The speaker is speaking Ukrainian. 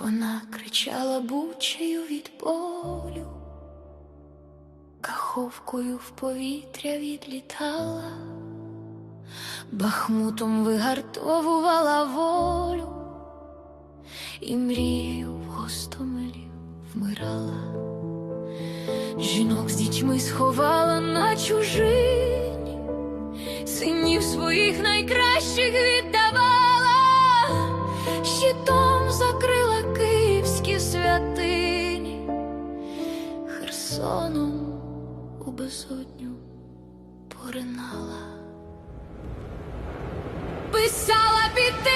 Вона кричала бучею від болю, каховкою в повітря відлітала, Бахмутом вигартовувала волю і мрією в Гостомелі вмирала. Жінок з дітьми сховала на чужині, синів своїх найкращих віддавала, щитом закрила київські святині, Херсоном у безодню поринала. Писала піти